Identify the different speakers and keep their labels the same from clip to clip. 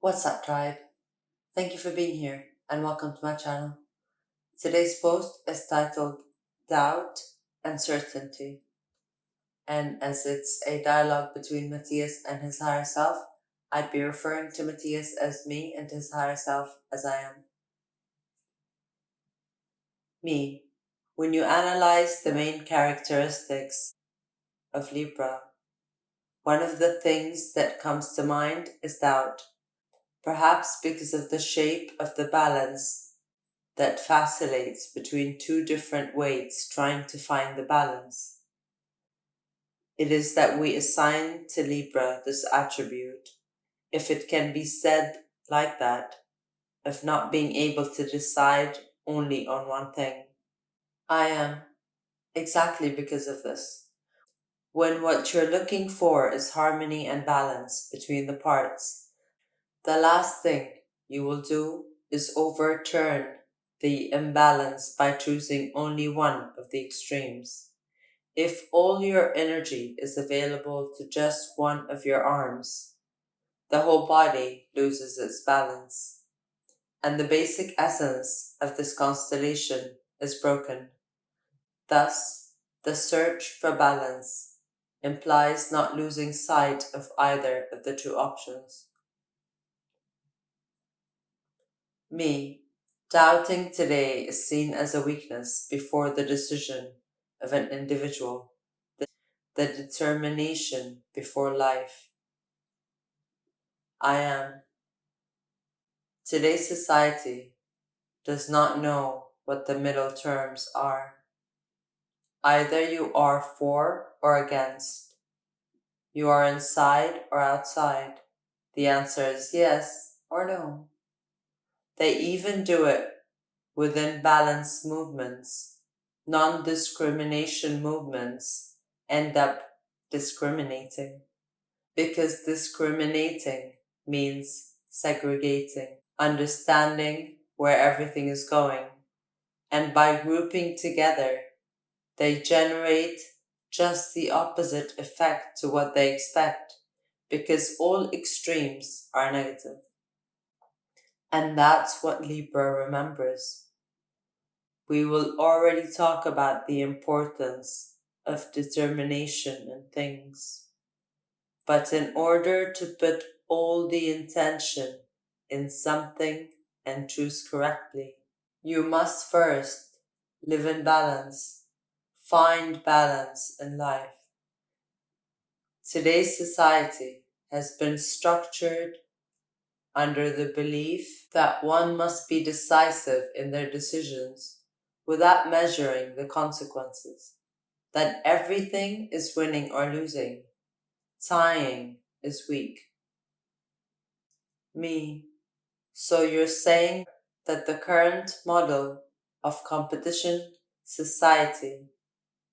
Speaker 1: What's up, tribe? Thank you for being here and welcome to my channel. Today's post is titled Doubt and Certainty, and as it's a dialogue between Matias and his higher self, I'd be referring to Matias as me and his higher self as I am. Me. When you analyze the main characteristics of Libra, one of the things that comes to mind is doubt, perhaps because of the shape of the balance that vacillates between two different weights trying to find the balance. It is that we assign to Libra this attribute, if it can be said like that, of not being able to decide only on one thing. I am, exactly because of this. When what you're looking for is harmony and balance between the parts, the last thing you will do is overturn the imbalance by choosing only one of the extremes. If all your energy is available to just one of your arms, the whole body loses its balance, and the basic essence of this constellation is broken. Thus, the search for balance implies not losing sight of either of the two options. Me, doubting today is seen as a weakness before the decision of an individual, the determination before life. I am. Today's society does not know what the middle terms are. Either you are for or against. You are inside or outside. The answer is yes or no. They even do it within balanced movements. Non-discrimination movements end up discriminating, because discriminating means segregating, understanding where everything is going, and by grouping together, they generate just the opposite effect to what they expect, because all extremes are negative. And that's what Libra remembers. We will already talk about the importance of determination in things. But in order to put all the intention in something and choose correctly, you must first live in balance, find balance in life. Today's society has been structured under the belief that one must be decisive in their decisions without measuring the consequences, that everything is winning or losing, tying is weak. Me. So you're saying that the current model of competition society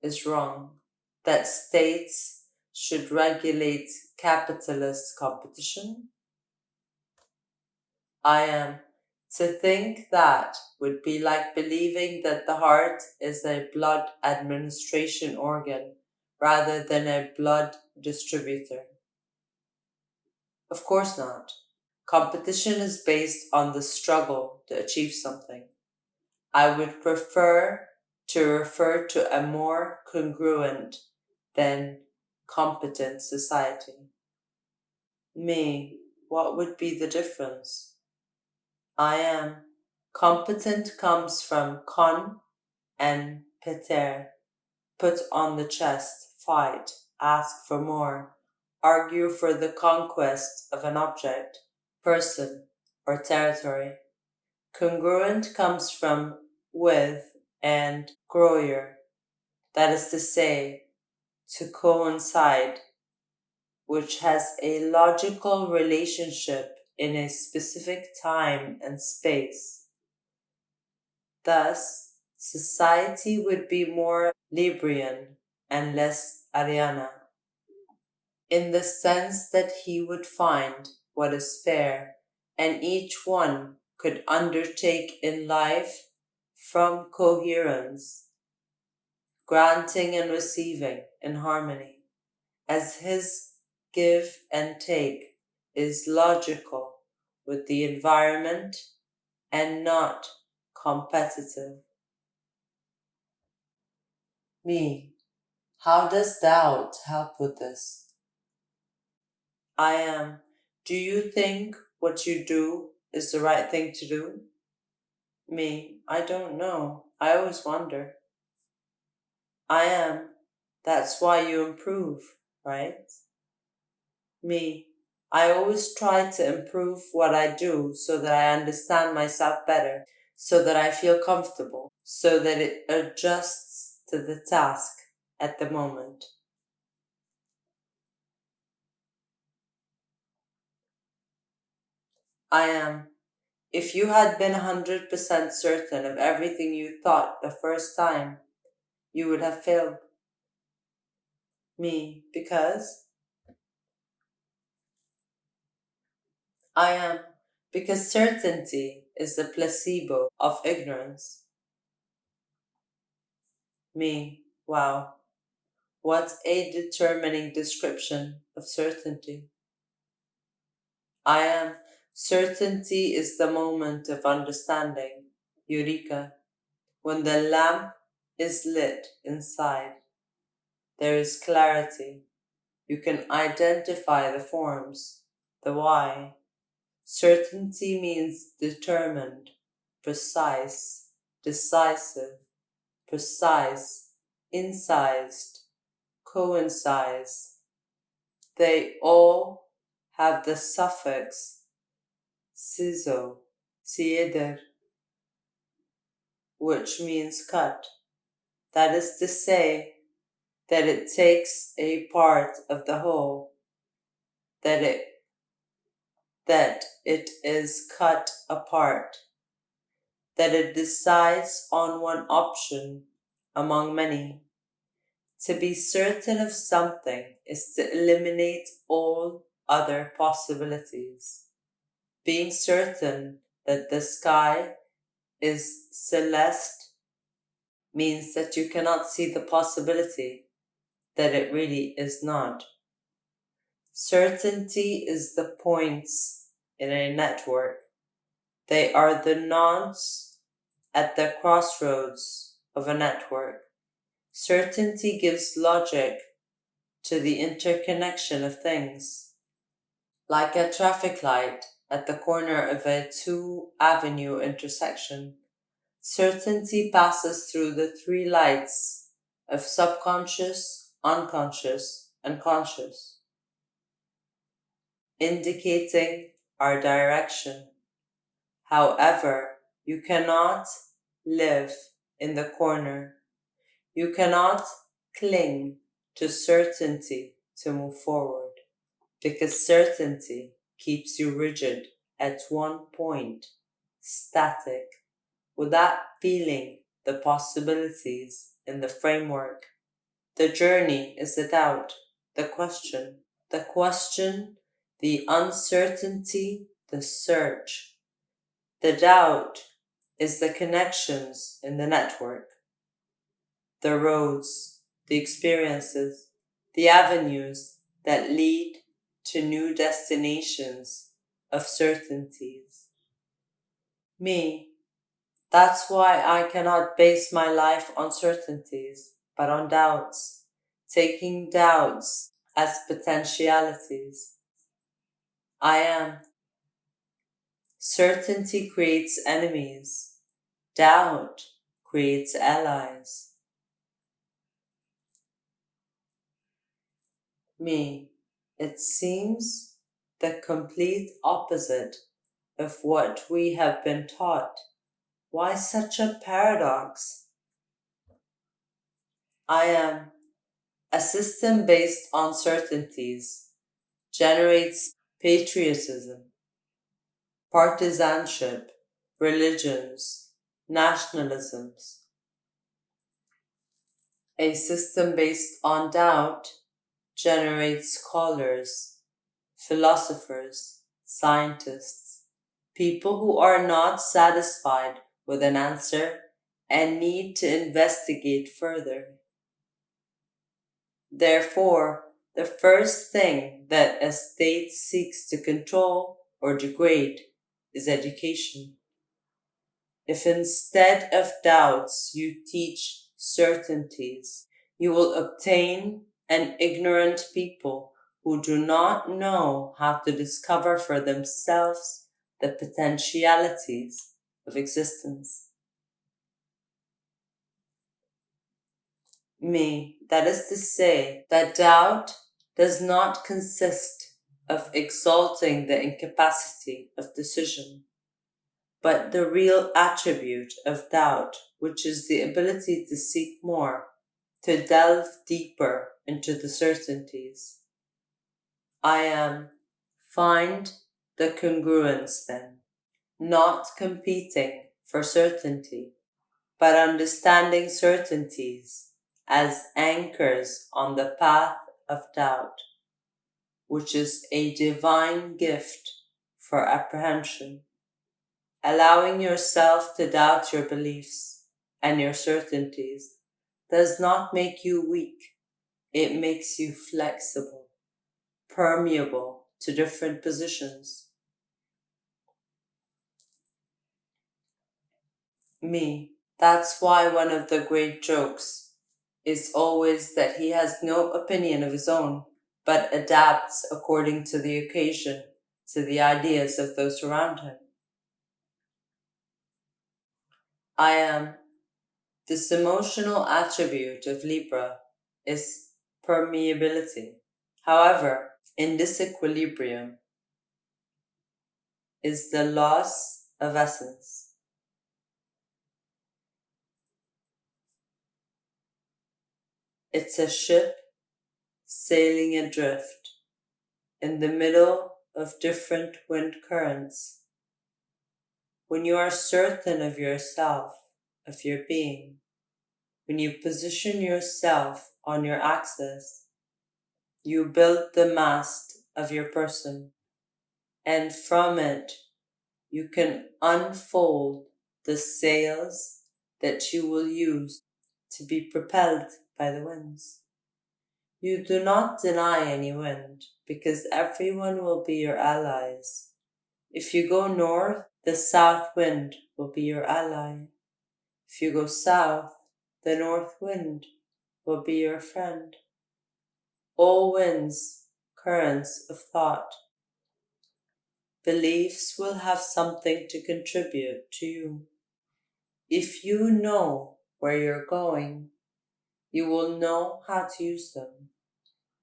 Speaker 1: is wrong, that states should regulate capitalist competition? I am. To think that would be like believing that the heart is a blood administration organ rather than a blood distributor. Of course not. Competition is based on the struggle to achieve something. I would prefer to refer to a more congruent than competent society. Me, what would be the difference? I am. Competent comes from con and peter. Put on the chest, fight, ask for more, argue for the conquest of an object, person, or territory. Congruent comes from with and groyer, that is to say, to coincide, which has a logical relationship in a specific time and space. Thus, society would be more Librian and less Ariana, in the sense that he would find what is fair, and each one could undertake in life from coherence, granting and receiving in harmony, as his give and take is logical, with the environment and not competitive. Me, how does doubt help with this? I am. Do you think what you do is the right thing to do? Me, I don't know. I always wonder. I am. That's why you improve, right? Me, I always try to improve what I do so that I understand myself better, so that I feel comfortable, so that it adjusts to the task at the moment. I am. If you had been 100% certain of everything you thought the first time, you would have failed. Me, because I am. Because certainty is the placebo of ignorance. Me, wow. What a determining description of certainty. I am. Certainty is the moment of understanding. Eureka. When the lamp is lit inside, there is clarity. You can identify the forms, the why. Certainty means determined, precise, decisive, precise, incised, coincise. They all have the suffix sizo, sieder, which means cut. That is to say, that it takes a part of the whole, that it is cut apart, that it decides on one option among many. To be certain of something is to eliminate all other possibilities. Being certain that the sky is celeste means that you cannot see the possibility that it really is not. Certainty is the points in a network. They are the nodes at the crossroads of a network. Certainty gives logic to the interconnection of things. Like a traffic light at the corner of a two-avenue intersection, certainty passes through the three lights of subconscious, unconscious, and conscious, indicating our direction. However, you cannot live in the corner. You cannot cling to certainty to move forward, because certainty keeps you rigid at one point, static, without feeling the possibilities in the framework. The journey is the doubt, the question, the uncertainty, the search. The doubt is the connections in the network, the roads, the experiences, the avenues that lead to new destinations of certainties. Me, that's why I cannot base my life on certainties, but on doubts, taking doubts as potentialities. I am. Certainty creates enemies. Doubt creates allies. Me, it seems the complete opposite of what we have been taught. Why such a paradox? I am. A system based on certainties generates patriotism, partisanship, religions, nationalisms. A system based on doubt generates scholars, philosophers, scientists, people who are not satisfied with an answer and need to investigate further. Therefore, the first thing that a state seeks to control or degrade is education. If instead of doubts you teach certainties, you will obtain an ignorant people who do not know how to discover for themselves the potentialities of existence. That is to say, that doubt does not consist of exalting the incapacity of decision, but the real attribute of doubt, which is the ability to seek more, to delve deeper into the certainties. Find the congruence then, not competing for certainty, but understanding certainties as anchors on the path of doubt, which is a divine gift for apprehension. Allowing yourself to doubt your beliefs and your certainties does not make you weak. It makes you flexible, permeable to different positions. That's why one of the great jokes is always that he has no opinion of his own, but adapts according to the occasion, to the ideas of those around him. This emotional attribute of Libra is permeability. However, in this equilibrium is the loss of essence. It's a ship sailing adrift in the middle of different wind currents. When you are certain of yourself, of your being, when you position yourself on your axis, you build the mast of your person, and from it you can unfold the sails that you will use to be propelled by the winds. You do not deny any wind, because everyone will be your allies. If you go north, the south wind will be your ally. If you go south, the north wind will be your friend. All winds, currents of thought, beliefs will have something to contribute to you. If you know where you're going, you will know how to use them.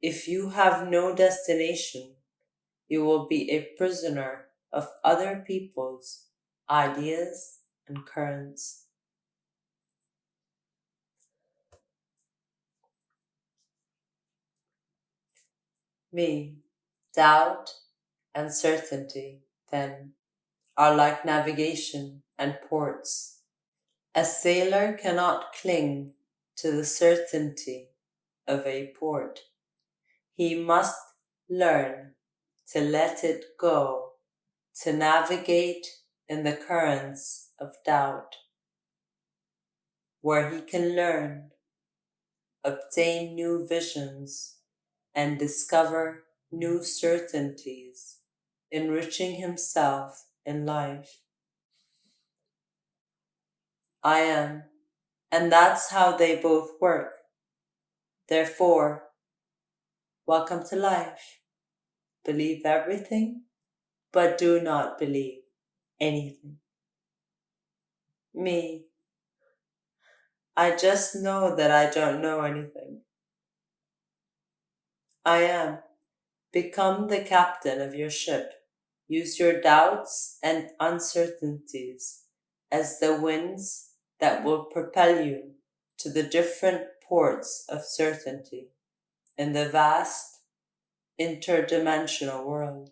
Speaker 1: If you have no destination, you will be a prisoner of other people's ideas and currents. Doubt and certainty, then, are like navigation and ports. A sailor cannot cling to the certainty of a port. He must learn to let it go, to navigate in the currents of doubt, where he can learn, obtain new visions, and discover new certainties, enriching himself in life. And that's how they both work. Therefore, welcome to life. Believe everything, but do not believe anything. I just know that I don't know anything. Become the captain of your ship. Use your doubts and uncertainties as the winds that will propel you to the different ports of certainty in the vast interdimensional world.